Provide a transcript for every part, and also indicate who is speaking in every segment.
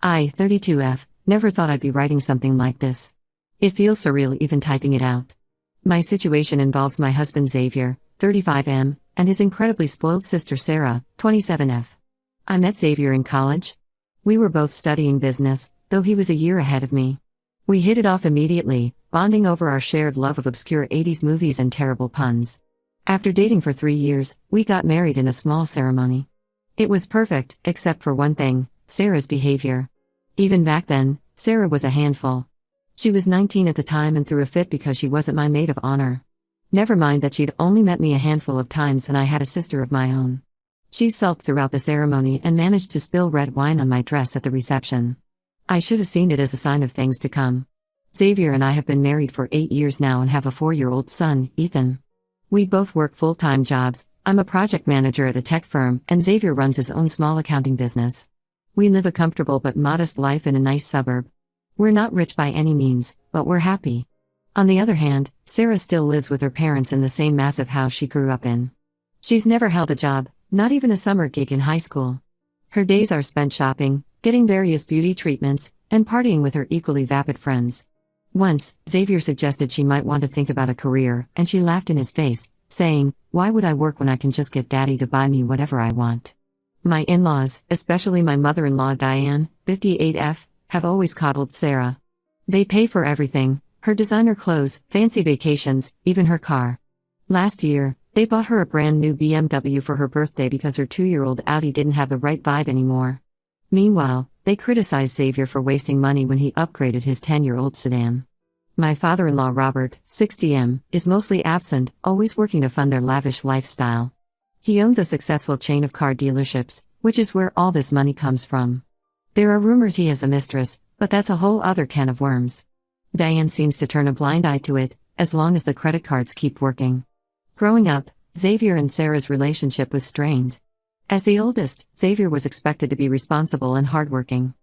Speaker 1: 32F, never thought I'd be writing something like this. It feels surreal even typing it out. My situation involves my husband Xavier, 35M, and his incredibly spoiled sister Sarah, 27F. I met Xavier in college. We were both studying business, though he was a year ahead of me. We hit it off immediately, bonding over our shared love of obscure 80s movies and terrible puns. After dating for 3 years, we got married in a small ceremony. It was perfect, except for one thing: Sarah's behavior. Even back then, Sarah was a handful. She was 19 at the time and threw a fit because she wasn't my maid of honor. Never mind that she'd only met me a handful of times and I had a sister of my own. She sulked throughout the ceremony and managed to spill red wine on my dress at the reception. I should have seen it as a sign of things to come. Xavier and I have been married for 8 years now and have a 4-year-old son, Ethan. We both work full-time jobs. I'm a project manager at a tech firm, and Xavier runs his own small accounting business. We live a comfortable but modest life in a nice suburb. We're not rich by any means, but we're happy. On the other hand, Sarah still lives with her parents in the same massive house she grew up in. She's never held a job, not even a summer gig in high school. Her days are spent shopping, getting various beauty treatments, and partying with her equally vapid friends. Once, Xavier suggested she might want to think about a career, and she laughed in his face, saying, "Why would I work when I can just get daddy to buy me whatever I want?" My in-laws, especially my mother-in-law Diane, 58F, have always coddled Sarah. They pay for everything: her designer clothes, fancy vacations, even her car. Last year, they bought her a brand new BMW for her birthday because her 2-year-old Audi didn't have the right vibe anymore. Meanwhile, they criticized Xavier for wasting money when he upgraded his 10-year-old sedan. My father-in-law Robert, 60M, is mostly absent, always working to fund their lavish lifestyle. He owns a successful chain of car dealerships, which is where all this money comes from. There are rumors he has a mistress, but that's a whole other can of worms. Diane seems to turn a blind eye to it, as long as the credit cards keep working. Growing up, Xavier and Sarah's relationship was strained. As the oldest, Xavier was expected to be responsible and hardworking.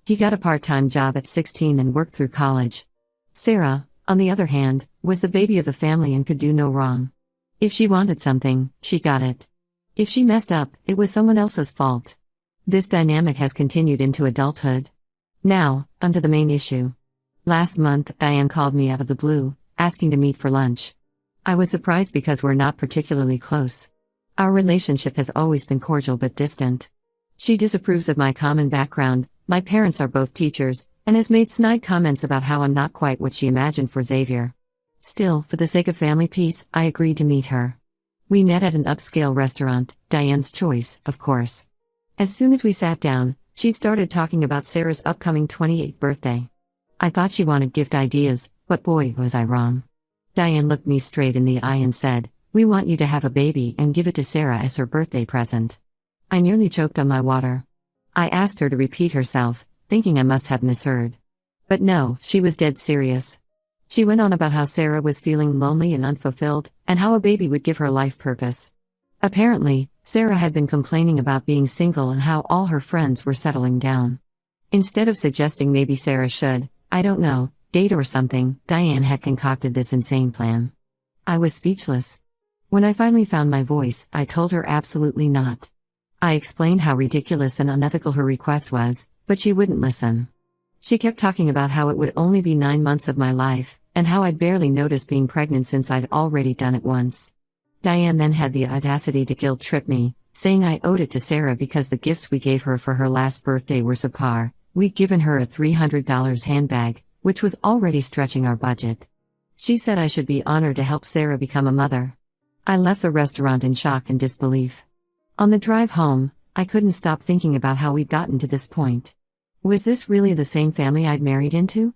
Speaker 1: He got a part-time job at 16 and worked through college. Sarah, on the other hand, was the baby of the family and could do no wrong. If she wanted something, she got it. If she messed up, it was someone else's fault. This dynamic has continued into adulthood. Now, onto the main issue. Last month, Diane called me out of the blue, asking to meet for lunch. I was surprised because we're not particularly close. Our relationship has always been cordial but distant. She disapproves of my common background, my parents are both teachers, and has made snide comments about how I'm not quite what she imagined for Xavier. Still, for the sake of family peace, I agreed to meet her. We met at an upscale restaurant, Diane's choice, of course. As soon as we sat down, she started talking about Sarah's upcoming 28th birthday. I thought she wanted gift ideas, but boy, was I wrong. Diane looked me straight in the eye and said, "We want you to have a baby and give it to Sarah as her birthday present." I nearly choked on my water. I asked her to repeat herself, thinking I must have misheard. But no, she was dead serious. She went on about how Sarah was feeling lonely and unfulfilled, and how a baby would give her life purpose. Apparently, Sarah had been complaining about being single and how all her friends were settling down. Instead of suggesting maybe Sarah should, I don't know, date or something, Diane had concocted this insane plan. I was speechless. When I finally found my voice, I told her absolutely not. I explained how ridiculous and unethical her request was, but she wouldn't listen. She kept talking about how it would only be 9 months of my life, and how I'd barely noticed being pregnant since I'd already done it once. Diane then had the audacity to guilt-trip me, saying I owed it to Sarah because the gifts we gave her for her last birthday were subpar. We'd given her a $300 handbag, which was already stretching our budget. She said I should be honored to help Sarah become a mother. I left the restaurant in shock and disbelief. On the drive home, I couldn't stop thinking about how we'd gotten to this point. Was this really the same family I'd married into?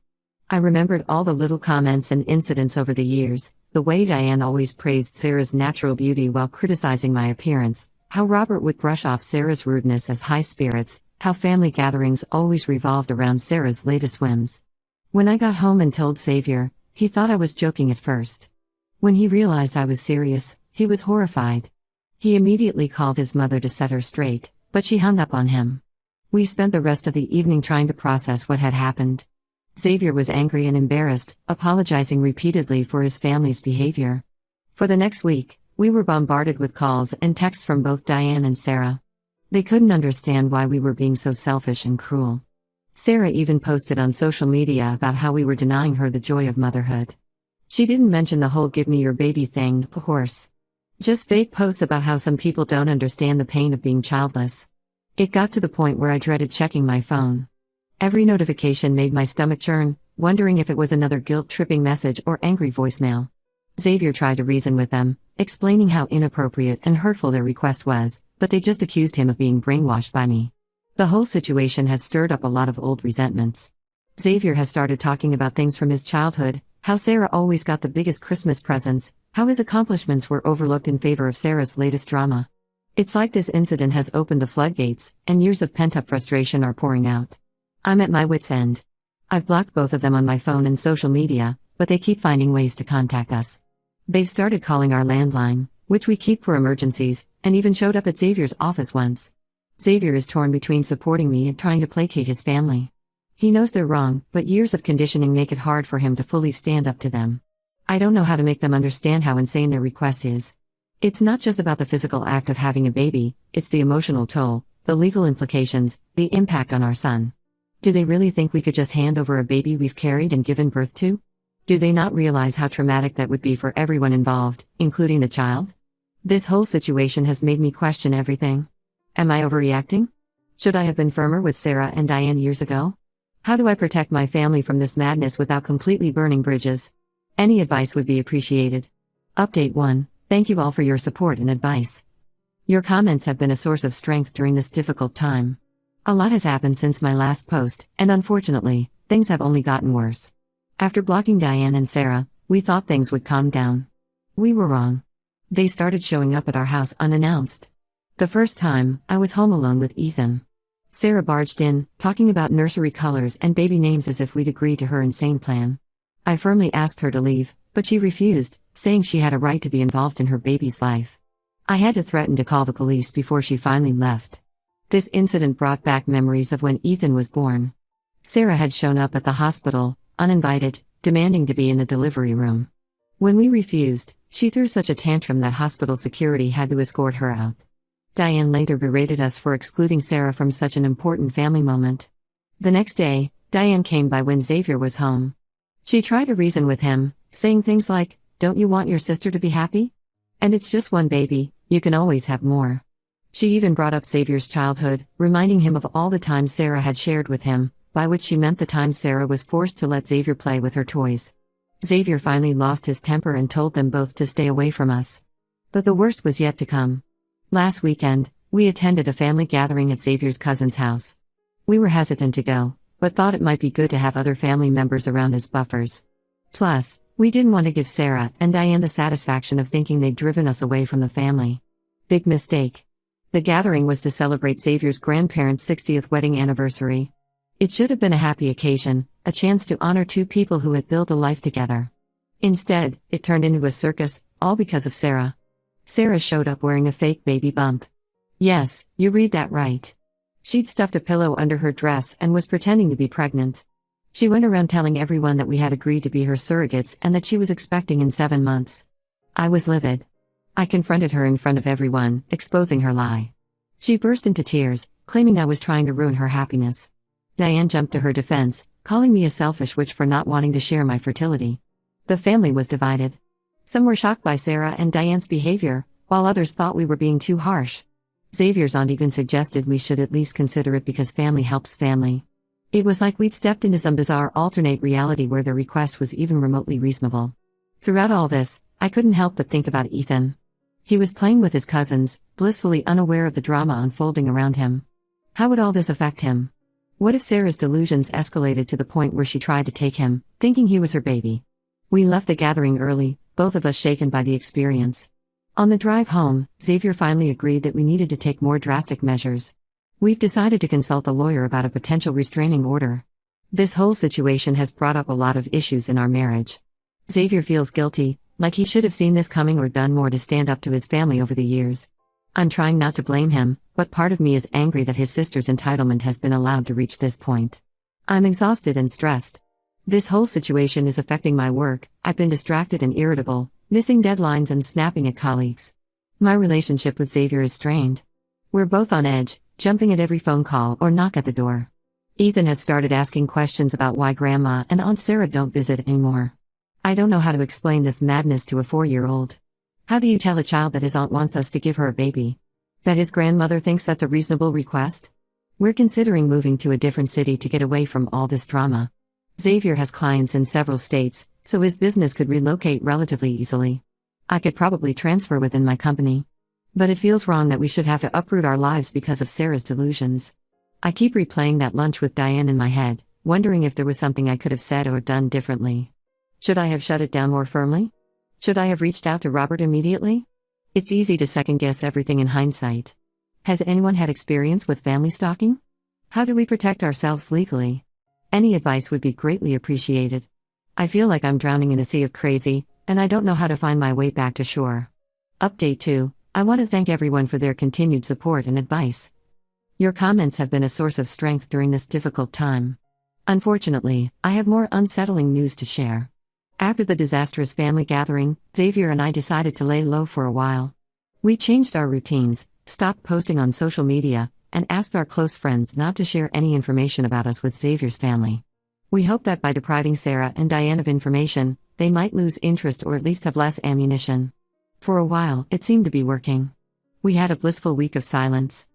Speaker 1: I remembered all the little comments and incidents over the years, the way Diane always praised Sarah's natural beauty while criticizing my appearance, how Robert would brush off Sarah's rudeness as high spirits, how family gatherings always revolved around Sarah's latest whims. When I got home and told Xavier, he thought I was joking at first. When he realized I was serious, he was horrified. He immediately called his mother to set her straight, but she hung up on him. We spent the rest of the evening trying to process what had happened. Xavier was angry and embarrassed, apologizing repeatedly for his family's behavior. For the next week, we were bombarded with calls and texts from both Diane and Sarah. They couldn't understand why we were being so selfish and cruel. Sarah even posted on social media about how we were denying her the joy of motherhood. She didn't mention the whole "give me your baby" thing, of course. Just fake posts about how some people don't understand the pain of being childless. It got to the point where I dreaded checking my phone. Every notification made my stomach churn, wondering if it was another guilt-tripping message or angry voicemail. Xavier tried to reason with them, explaining how inappropriate and hurtful their request was, but they just accused him of being brainwashed by me. The whole situation has stirred up a lot of old resentments. Xavier has started talking about things from his childhood, how Sarah always got the biggest Christmas presents, how his accomplishments were overlooked in favor of Sarah's latest drama. It's like this incident has opened the floodgates, and years of pent-up frustration are pouring out. I'm at my wit's end. I've blocked both of them on my phone and social media, but they keep finding ways to contact us. They've started calling our landline, which we keep for emergencies, and even showed up at Xavier's office once. Xavier is torn between supporting me and trying to placate his family. He knows they're wrong, but years of conditioning make it hard for him to fully stand up to them. I don't know how to make them understand how insane their request is. It's not just about the physical act of having a baby, it's the emotional toll, the legal implications, the impact on our son. Do they really think we could just hand over a baby we've carried and given birth to? Do they not realize how traumatic that would be for everyone involved, including the child? This whole situation has made me question everything. Am I overreacting? Should I have been firmer with Sarah and Diane years ago? How do I protect my family from this madness without completely burning bridges? Any advice would be appreciated. Update 1. Thank you all for your support and advice. Your comments have been a source of strength during this difficult time. A lot has happened since my last post, and unfortunately, things have only gotten worse. After blocking Diane and Sarah, we thought things would calm down. We were wrong. They started showing up at our house unannounced. The first time, I was home alone with Ethan. Sarah barged in, talking about nursery colors and baby names as if we'd agreed to her insane plan. I firmly asked her to leave, but she refused, saying she had a right to be involved in her baby's life. I had to threaten to call the police before she finally left. This incident brought back memories of when Ethan was born. Sarah had shown up at the hospital, uninvited, demanding to be in the delivery room. When we refused, she threw such a tantrum that hospital security had to escort her out. Diane later berated us for excluding Sarah from such an important family moment. The next day, Diane came by when Xavier was home. She tried to reason with him, saying things like, "Don't you want your sister to be happy? And it's just one baby, you can always have more." She even brought up Xavier's childhood, reminding him of all the times Sarah had shared with him, by which she meant the time Sarah was forced to let Xavier play with her toys. Xavier finally lost his temper and told them both to stay away from us. But the worst was yet to come. Last weekend, we attended a family gathering at Xavier's cousin's house. We were hesitant to go, but thought it might be good to have other family members around as buffers. Plus, we didn't want to give Sarah and Diane the satisfaction of thinking they'd driven us away from the family. Big mistake. The gathering was to celebrate Xavier's grandparents' 60th wedding anniversary. It should have been a happy occasion, a chance to honor two people who had built a life together. Instead, it turned into a circus, all because of Sarah. Sarah showed up wearing a fake baby bump. Yes, you read that right. She'd stuffed a pillow under her dress and was pretending to be pregnant. She went around telling everyone that we had agreed to be her surrogates and that she was expecting in 7 months. I was livid. I confronted her in front of everyone, exposing her lie. She burst into tears, claiming I was trying to ruin her happiness. Diane jumped to her defense, calling me a selfish witch for not wanting to share my fertility. The family was divided. Some were shocked by Sarah and Diane's behavior, while others thought we were being too harsh. Xavier's aunt even suggested we should at least consider it because family helps family. It was like we'd stepped into some bizarre alternate reality where their request was even remotely reasonable. Throughout all this, I couldn't help but think about Ethan. He was playing with his cousins, blissfully unaware of the drama unfolding around him. How would all this affect him? What if Sarah's delusions escalated to the point where she tried to take him, thinking he was her baby? We left the gathering early, both of us shaken by the experience. On the drive home, Xavier finally agreed that we needed to take more drastic measures. We've decided to consult a lawyer about a potential restraining order. This whole situation has brought up a lot of issues in our marriage. Xavier feels guilty, like he should have seen this coming or done more to stand up to his family over the years. I'm trying not to blame him, but part of me is angry that his sister's entitlement has been allowed to reach this point. I'm exhausted and stressed. This whole situation is affecting my work. I've been distracted and irritable, missing deadlines and snapping at colleagues. My relationship with Xavier is strained. We're both on edge, jumping at every phone call or knock at the door. Ethan has started asking questions about why Grandma and Aunt Sarah don't visit anymore. I don't know how to explain this madness to a 4-year-old. How do you tell a child that his aunt wants us to give her a baby? That his grandmother thinks that's a reasonable request? We're considering moving to a different city to get away from all this drama. Xavier has clients in several states, so his business could relocate relatively easily. I could probably transfer within my company. But it feels wrong that we should have to uproot our lives because of Sarah's delusions. I keep replaying that lunch with Diane in my head, wondering if there was something I could have said or done differently. Should I have shut it down more firmly? Should I have reached out to Robert immediately? It's easy to second-guess everything in hindsight. Has anyone had experience with family stalking? How do we protect ourselves legally? Any advice would be greatly appreciated. I feel like I'm drowning in a sea of crazy, and I don't know how to find my way back to shore. Update 2. I want to thank everyone for their continued support and advice. Your comments have been a source of strength during this difficult time. Unfortunately, I have more unsettling news to share. After the disastrous family gathering, Xavier and I decided to lay low for a while. We changed our routines, stopped posting on social media, and asked our close friends not to share any information about us with Xavier's family. We hope that by depriving Sarah and Diane of information, they might lose interest or at least have less ammunition. For a while, it seemed to be working. We had a blissful week of silence.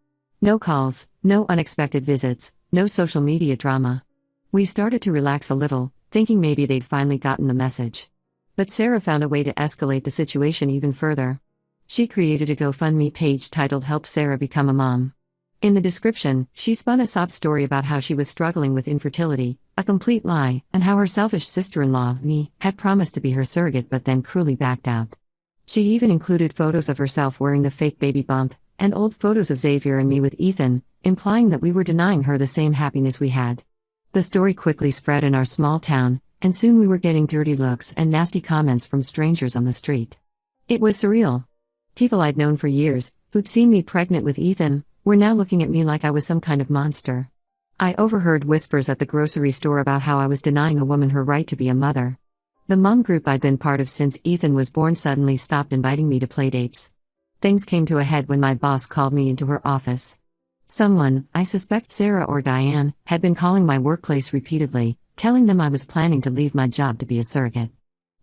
Speaker 1: No calls, no unexpected visits, no social media drama. We started to relax a little, thinking maybe they'd finally gotten the message. But Sarah found a way to escalate the situation even further. She created a GoFundMe page titled "Help Sarah Become a Mom." In the description, she spun a sob story about how she was struggling with infertility, a complete lie, and how her selfish sister-in-law, me, had promised to be her surrogate but then cruelly backed out. She even included photos of herself wearing the fake baby bump, and old photos of Xavier and me with Ethan, implying that we were denying her the same happiness we had. The story quickly spread in our small town, and soon we were getting dirty looks and nasty comments from strangers on the street. It was surreal. People I'd known for years, who'd seen me pregnant with Ethan, were now looking at me like I was some kind of monster. I overheard whispers at the grocery store about how I was denying a woman her right to be a mother. The mom group I'd been part of since Ethan was born suddenly stopped inviting me to playdates. Things came to a head when my boss called me into her office. Someone, I suspect Sarah or Diane, had been calling my workplace repeatedly, telling them I was planning to leave my job to be a surrogate.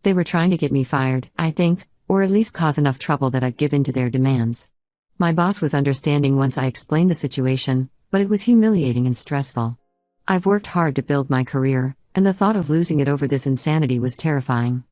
Speaker 1: They were trying to get me fired, I think, or at least cause enough trouble that I'd give in to their demands. My boss was understanding once I explained the situation, but it was humiliating and stressful. I've worked hard to build my career, and the thought of losing it over this insanity was terrifying.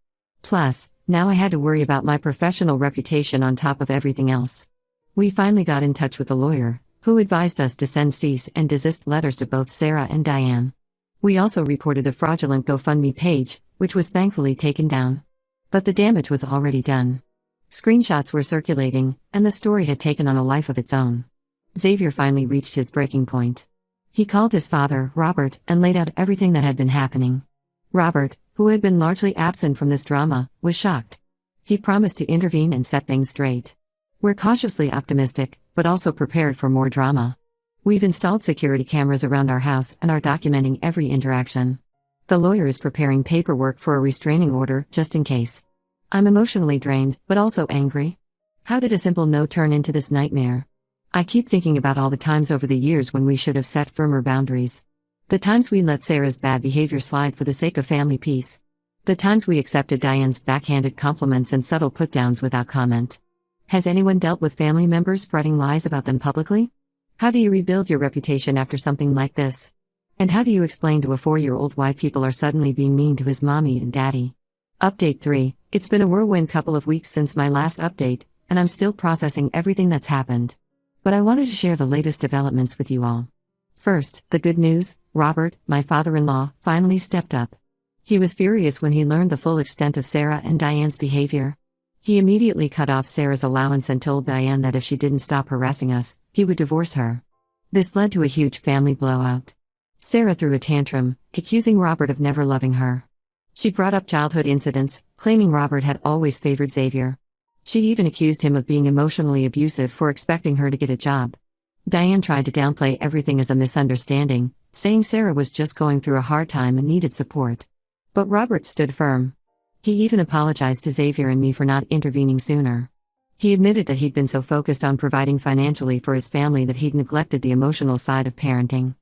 Speaker 1: Plus, now I had to worry about my professional reputation on top of everything else. We finally got in touch with a lawyer, who advised us to send cease and desist letters to both Sarah and Diane. We also reported the fraudulent GoFundMe page, which was thankfully taken down. But the damage was already done. Screenshots were circulating, and the story had taken on a life of its own. Xavier finally reached his breaking point. He called his father, Robert, and laid out everything that had been happening. Robert, who had been largely absent from this drama, was shocked. He promised to intervene and set things straight. We're cautiously optimistic, but also prepared for more drama. We've installed security cameras around our house and are documenting every interaction. The lawyer is preparing paperwork for a restraining order, just in case. I'm emotionally drained, but also angry. How did a simple no turn into this nightmare? I keep thinking about all the times over the years when we should have set firmer boundaries. The times we let Sarah's bad behavior slide for the sake of family peace. The times we accepted Diane's backhanded compliments and subtle put-downs without comment. Has anyone dealt with family members spreading lies about them publicly? How do you rebuild your reputation after something like this? And how do you explain to a 4-year-old why people are suddenly being mean to his mommy and daddy? Update 3. It's been a whirlwind couple of weeks since my last update, and I'm still processing everything that's happened. But I wanted to share the latest developments with you all. First, the good news: Robert, my father-in-law, finally stepped up. He was furious when he learned the full extent of Sarah and Diane's behavior. He immediately cut off Sarah's allowance and told Diane that if she didn't stop harassing us, he would divorce her. This led to a huge family blowout. Sarah threw a tantrum, accusing Robert of never loving her. She brought up childhood incidents, claiming Robert had always favored Xavier. She even accused him of being emotionally abusive for expecting her to get a job. Diane tried to downplay everything as a misunderstanding, saying Sarah was just going through a hard time and needed support. But Robert stood firm. He even apologized to Xavier and me for not intervening sooner. He admitted that he'd been so focused on providing financially for his family that he'd neglected the emotional side of parenting.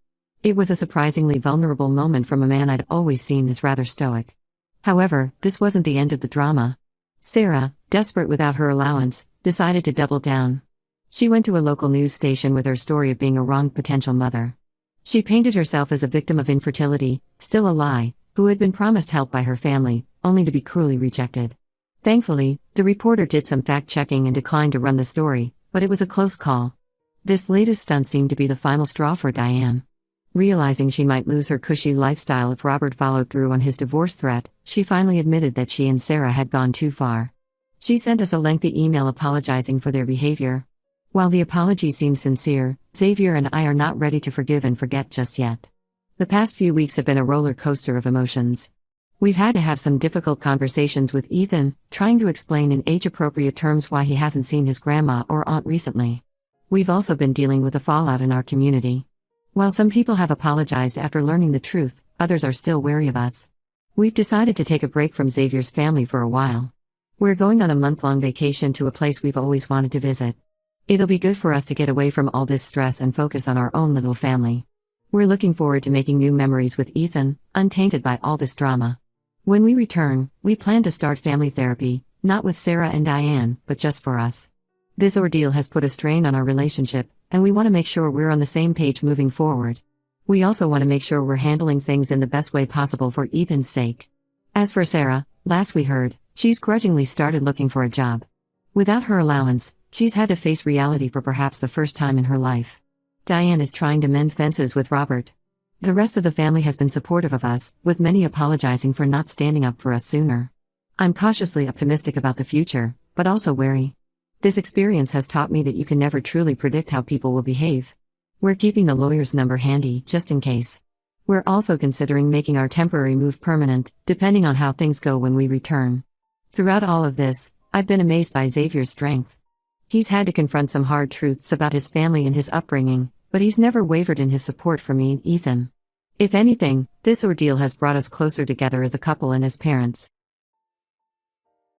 Speaker 1: It was a surprisingly vulnerable moment from a man I'd always seen as rather stoic. However, this wasn't the end of the drama. Sarah, desperate without her allowance, decided to double down. She went to a local news station with her story of being a wronged potential mother. She painted herself as a victim of infertility, still a lie, who had been promised help by her family, only to be cruelly rejected. Thankfully, the reporter did some fact-checking and declined to run the story, but it was a close call. This latest stunt seemed to be the final straw for Diane. Realizing she might lose her cushy lifestyle if Robert followed through on his divorce threat, she finally admitted that she and Sarah had gone too far. She sent us a lengthy email apologizing for their behavior. While the apology seems sincere, Xavier and I are not ready to forgive and forget just yet. The past few weeks have been a roller coaster of emotions. We've had to have some difficult conversations with Ethan, trying to explain in age-appropriate terms why he hasn't seen his grandma or aunt recently. We've also been dealing with the fallout in our community. While some people have apologized after learning the truth, others are still wary of us. We've decided to take a break from Xavier's family for a while. We're going on a month-long vacation to a place we've always wanted to visit. It'll be good for us to get away from all this stress and focus on our own little family. We're looking forward to making new memories with Ethan, untainted by all this drama. When we return, we plan to start family therapy, not with Sarah and Diane, but just for us. This ordeal has put a strain on our relationship, and we want to make sure we're on the same page moving forward. We also want to make sure we're handling things in the best way possible for Ethan's sake. As for Sarah, last we heard, she's grudgingly started looking for a job. Without her allowance, she's had to face reality for perhaps the first time in her life. Diane is trying to mend fences with Robert. The rest of the family has been supportive of us, with many apologizing for not standing up for us sooner. I'm cautiously optimistic about the future, but also wary. This experience has taught me that you can never truly predict how people will behave. We're keeping the lawyer's number handy, just in case. We're also considering making our temporary move permanent, depending on how things go when we return. Throughout all of this, I've been amazed by Xavier's strength. He's had to confront some hard truths about his family and his upbringing, but he's never wavered in his support for me and Ethan. If anything, this ordeal has brought us closer together as a couple and as parents.